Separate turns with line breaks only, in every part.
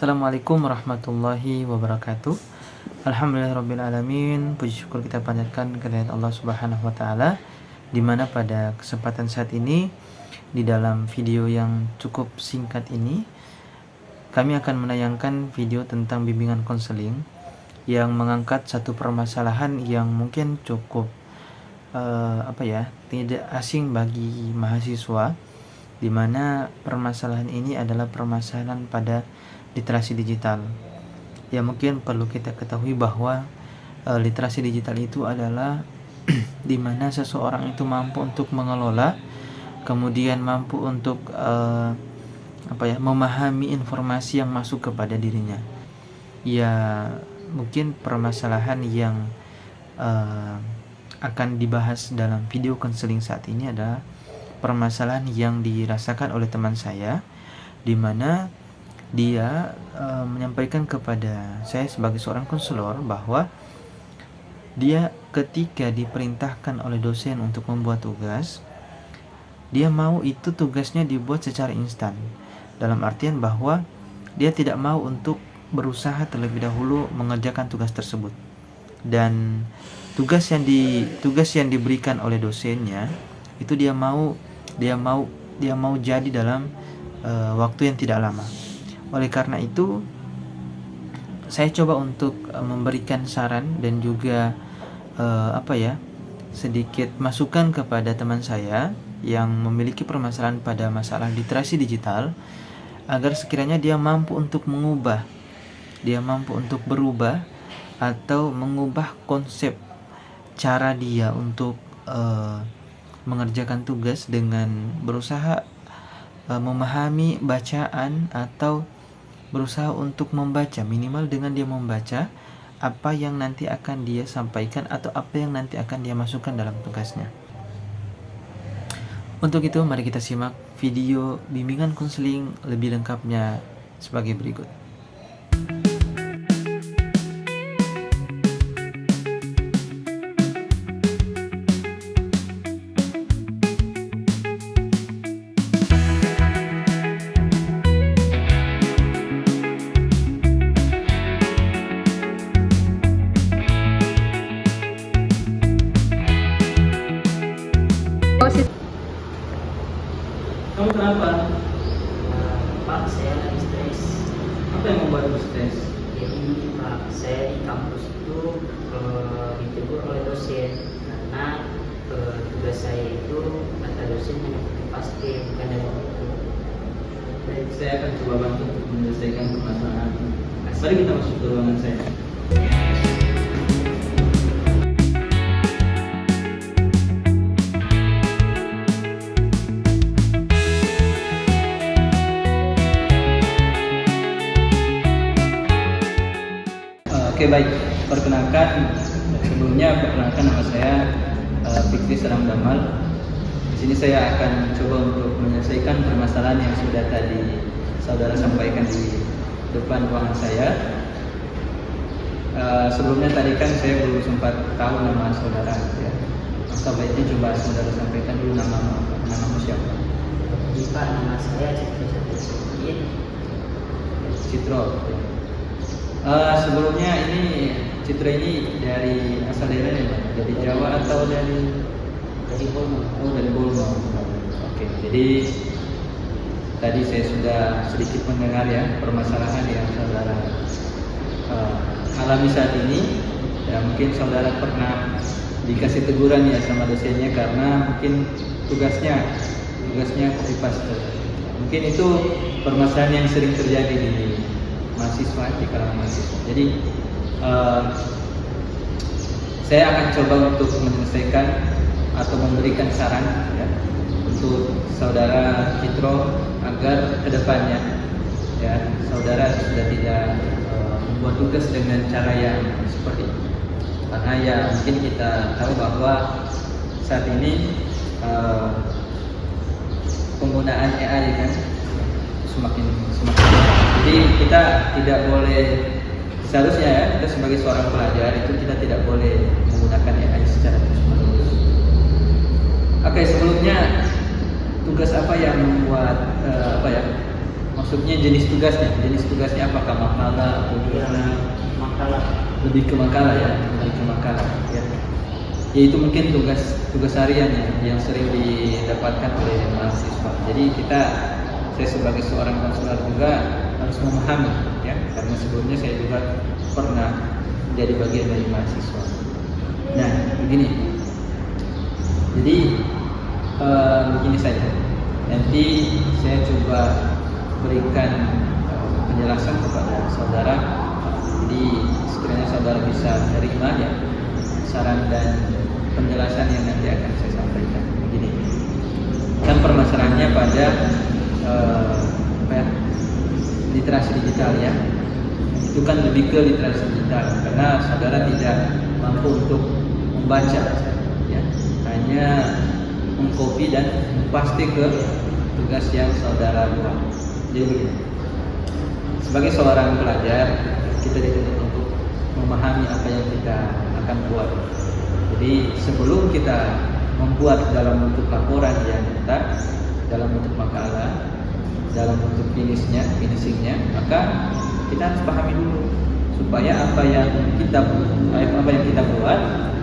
Assalamualaikum warahmatullahi wabarakatuh. Alhamdulillahirrabbilalamin. Puji syukur kita panjatkan kehadirat Allah Subhanahu wa Ta'ala, dimana pada kesempatan saat ini, di dalam video yang cukup singkat ini, kami akan menayangkan video tentang bimbingan konseling yang mengangkat satu permasalahan yang mungkin cukup tidak asing bagi mahasiswa, di mana permasalahan ini adalah permasalahan pada literasi digital. Ya, mungkin perlu kita ketahui bahwa literasi digital itu adalah di mana seseorang itu mampu untuk mengelola, kemudian mampu untuk memahami informasi yang masuk kepada dirinya. Ya, mungkin permasalahan yang akan dibahas dalam video konseling saat ini adalah permasalahan yang dirasakan oleh teman saya, di mana dia menyampaikan kepada saya sebagai seorang konselor bahwa dia ketika diperintahkan oleh dosen untuk membuat tugas, dia mau itu tugasnya dibuat secara instan. Dalam artian bahwa dia tidak mau untuk berusaha terlebih dahulu mengerjakan tugas tersebut. Dan tugas yang diberikan oleh dosennya itu dia mau jadi dalam waktu yang tidak lama. Oleh karena itu, saya coba untuk memberikan saran dan juga sedikit masukan kepada teman saya yang memiliki permasalahan pada masalah literasi digital, agar sekiranya dia mampu untuk mengubah, dia mampu untuk berubah atau mengubah konsep cara dia untuk mengerjakan tugas dengan berusaha memahami bacaan, atau berusaha untuk membaca, minimal dengan dia membaca apa yang nanti akan dia sampaikan atau apa yang nanti akan dia masukkan dalam tugasnya. Untuk itu, mari kita simak video bimbingan konseling lebih lengkapnya sebagai berikut.
Kamu kenapa?
Pak, saya lagi stres.
Apa yang membuatmu stres?
Jadi Pak, saya di kampus itu ditegur oleh dosen karena tugas saya itu kata dosen hanya copy paste, bukan dari buku.
Baik, saya akan coba bantu untuk menyelesaikan permasalahan. Mari kita masuk ke ruangan saya. Oke, baik, perkenalkan nama saya Fikri Salam Damal. Di sini saya akan coba untuk menyelesaikan permasalahan yang sudah tadi saudara sampaikan di depan ruangan saya. Sebelumnya tadi kan saya belum sempat tahu nama saudara, ya. Maka baiknya coba saudara sampaikan dulu namamu siapa?
Jadi Pak, nama saya Citro.
Citro. Sebelumnya ini Citra ini dari asal daerahnya, Pak? Dari Jawa atau dari
Bolmo?
Oh, dari Bolmo. Oke, jadi tadi saya sudah sedikit mendengar ya permasalahan yang saudara alami saat ini. Ya, mungkin saudara pernah dikasih teguran ya sama dosennya karena mungkin tugasnya copy paste. Mungkin itu permasalahan yang sering terjadi di mahasiswa, di kalangan mahasiswa. Jadi saya akan coba untuk menyelesaikan atau memberikan saran ya, untuk saudara Citro agar kedepannya ya saudara sudah tidak membuat tugas dengan cara yang seperti itu. Karena ya mungkin kita tahu bahwa saat ini penggunaan AI kan semakin. Jadi kita tidak boleh, seharusnya ya kita sebagai seorang pelajar itu kita tidak boleh menggunakan AI secara terus-menerus. Oke, sebelumnya tugas apa yang membuat Maksudnya jenis tugasnya apakah makalah atau
Ya,
gimana?
makalah.
Lebih ke makalah ya, lebih ke makalah ya. Yaitu mungkin tugas harian ya, yang sering didapatkan oleh mahasiswa. Jadi saya sebagai seorang konselor juga harus memahami ya, karena sebelumnya saya juga pernah menjadi bagian dari mahasiswa. Nah, begini. Jadi begini saja. Nanti saya coba berikan penjelasan kepada saudara. Jadi sekiranya saudara bisa menerima ya saran dan penjelasan yang nanti akan saya sampaikan. Begini. Kan permasalahannya pada literasi digital ya. Itu kan lebih ke literasi digital karena saudara tidak mampu untuk membaca ya, hanya mengcopy dan paste ke tugas yang saudara buat. Jadi begini, sebagai seorang pelajar kita dituntut untuk memahami apa yang kita akan buat. Jadi sebelum kita membuat dalam bentuk laporan yang nyata, dalam bentuk makalah, dalam bentuk finishingnya, maka kita harus pahami dulu supaya apa yang kita buat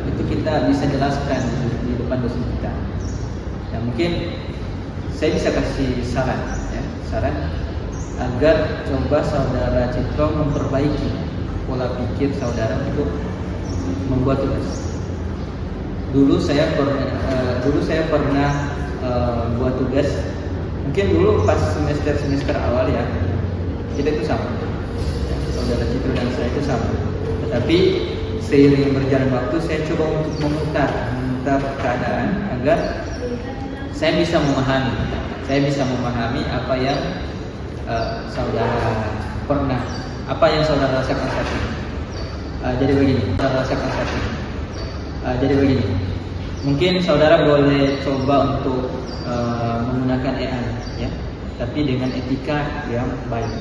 itu kita bisa jelaskan di depan dosen kita. Ya mungkin saya bisa kasih saran agar coba saudara Citro memperbaiki pola pikir saudara untuk membuat tugas. Dulu saya pernah buat tugas. Mungkin dulu pas semester awal ya, kita itu sama. Saudara Citro dan saya itu sama. Tetapi seiring berjalan waktu saya coba untuk memutar keadaan agar saya bisa memahami apa yang saudara rasakan saat ini. Jadi begini, mungkin saudara boleh coba untuk menggunakan AI ya, tapi dengan etika yang baik.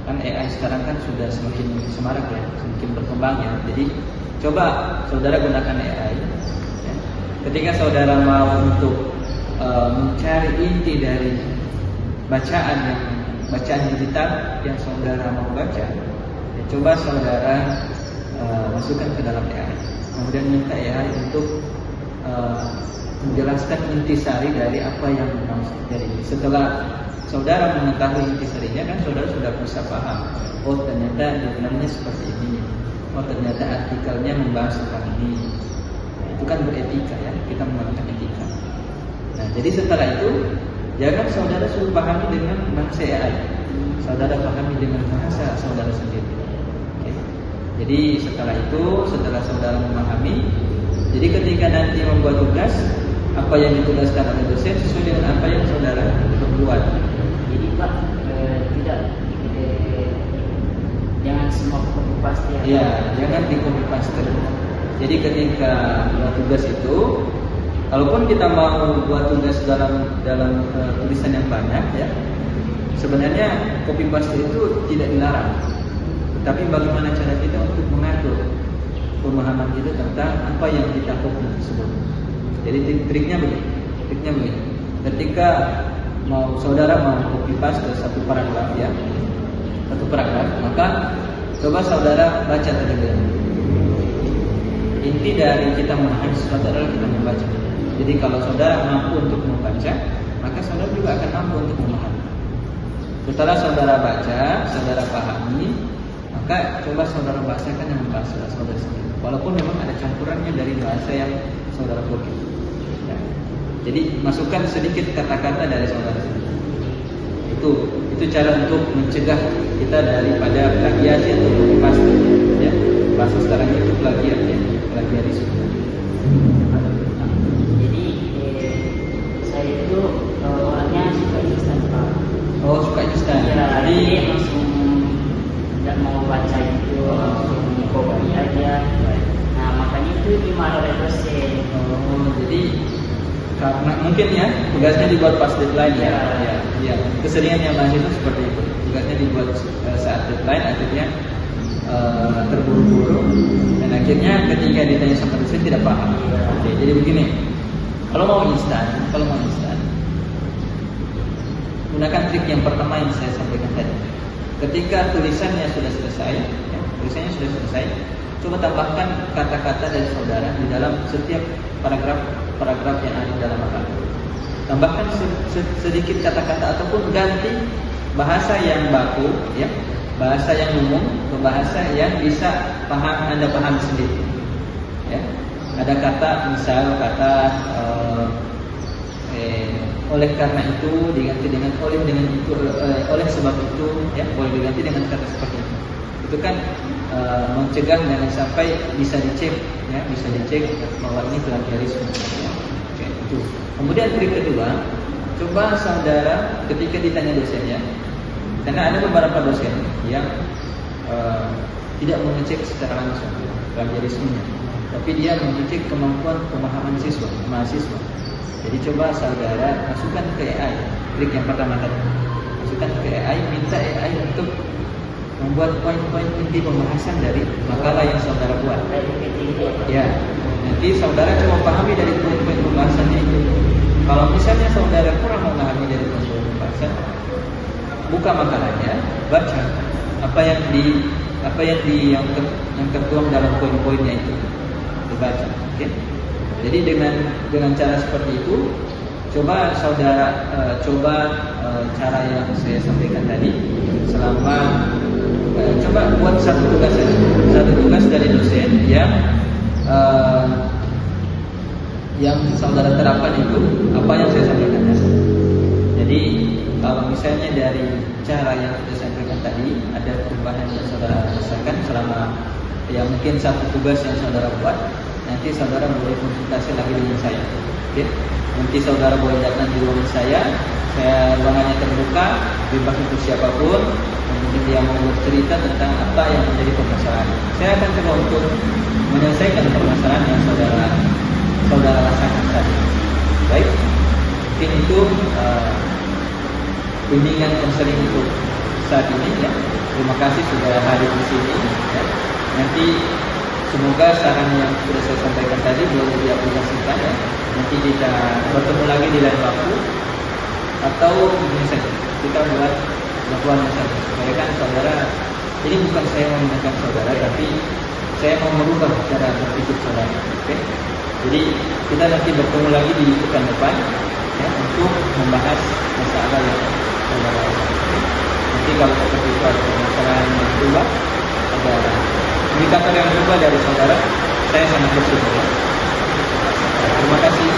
Kan AI sekarang kan sudah semakin semarak ya, semakin berkembang ya. Jadi coba saudara gunakan AI ya. Ketika saudara mau untuk mencari inti dari bacaan digital yang saudara mau baca, ya coba saudara masukkan ke dalam AI. Kemudian minta AI untuk menjelaskan intisari dari apa yang mau terjadi. Setelah saudara mengetahui intisarinya, kan saudara sudah bisa paham. Oh ternyata jurnalnya seperti ini. Oh ternyata artikelnya membahas tentang ini. Itu kan beretika ya. Kita menggunakan etika. Nah jadi setelah itu jangan saudara suruh pahami dengan bahasa AI. Saudara pahami dengan bahasa saudara sendiri. Okay. Jadi setelah saudara memahami, jadi ketika nanti membuat tugas, apa yang ditugaskan oleh dosen sesuai dengan apa yang saudara perbuat.
Jadi Pak, jangan semua copy paste ya.
Iya, jangan di copy paste. Jadi ketika buat tugas itu, kalaupun kita mau buat tugas dalam tulisan yang banyak ya, sebenarnya copy paste itu tidak dilarang. Tapi bagaimana cara kita untuk mengatur pemahaman kita tentang apa yang kita copy tersebut. Jadi triknya begini. Ketika saudara mau copy paste satu paragraf, maka coba saudara baca terlebih dahulu. Inti dari kita memahami sesuatu adalah kita membaca. Jadi kalau saudara mampu untuk membaca, maka saudara juga akan mampu untuk memahami. Setelah saudara baca, saudara pahami, maka coba saudara bahasakan dengan bahasa saudara sendiri. Walaupun memang ada campurannya dari bahasa yang saudara copy. Ya. Jadi masukkan sedikit kata-kata dari saudara sendiri. Itu cara untuk mencegah kita daripada plagiasi atau copy paste. Ya. Bahasa sekarang itu plagiarisme.
Jadi saya itu orangnya suka instan Pak.
Oh suka instan.
Ya,
Jadi
langsung tidak mau baca itu, langsung copy aja. Nah makanya itu dimarah oleh dosen.
Jadi karena mungkin ya tugasnya dibuat pas deadline ya. Keseringannya mahasiswa seperti itu. Tugasnya dibuat saat deadline, akhirnya terburu-buru dan akhirnya ketika ditanya sama dosen tidak paham. Oke, jadi begini, kalau mau instan gunakan trik yang pertama yang saya sampaikan tadi. Ketika tulisannya sudah selesai, ya, tulisannya sudah selesai, coba tambahkan kata-kata dari saudara di dalam setiap paragraf yang ada dalam makalah. Tambahkan sedikit kata-kata ataupun ganti bahasa yang baku, ya, bahasa yang umum ke bahasa yang bisa Anda pahami sendiri. Ya. Ada kata, misal kata oleh karena itu diganti dengan oleh sebab itu, ya, boleh diganti dengan kata seperti itu. Itu kan mencegah jangan sampai bisa dicek, ya, bisa dicek bahwa ini plagiarisme. Ya. Oke, itu. Kemudian trik kedua, coba saudara ketika ditanya dosennya, karena ada beberapa dosen yang tidak mengecek secara langsung plagiarismenya, tapi dia mengecek kemampuan pemahaman mahasiswa. Jadi coba saudara masukkan ke AI, trik yang pertama tadi, masukkan ke AI, minta AI untuk membuat poin-poin inti pembahasan dari makalah yang saudara buat. Ya, nanti saudara coba pahami dari poin-poin pembahasannya itu. Kalau misalnya saudara kurang memahami dari poin-poin pembahasan, buka makalahnya, baca apa yang tertuang dalam poin-poinnya itu, dibaca. Oke? Jadi dengan cara seperti itu, coba saudara cara yang saya sampaikan tadi selama coba buat satu tugas dari dosen yang saudara terapkan itu apa yang saya sampaikan tadi. Jadi kalau misalnya dari cara yang saya sampaikan tadi ada perubahan yang saudara rasakan selama mungkin satu tugas yang saudara buat, nanti saudara boleh konsultasi lagi dengan saya. Oke? Nanti saudara boleh datang di ruangan saya ruangannya terbuka, bebas untuk siapapun. Mungkin dia mau bercerita tentang apa yang menjadi permasalahan. Saya akan coba untuk menyelesaikan permasalahan yang saudara rasakan tadi. Baik, mungkin itu bimbingan konseling untuk saat ini, ya. Terima kasih sudah hadir di sini, ya. Nanti semoga saran yang sudah saya sampaikan tadi boleh diaplikasikan, ya. Nanti kita bertemu lagi di lain waktu, atau begini saja, kita buat laporan saja. Supaya kan saudara, ini bukan saya mau menekan saudara, tapi saya mau merubah cara berpikir saudara. Oke? Jadi kita nanti bertemu lagi di pekan depan, ya, untuk membahas masalah yang saudara rasakan. Nanti kalau seperti itu ada permasalahan yang berubah, ada indikator yang berubah dari saudara, saya sangat bersyukur. Terima kasih.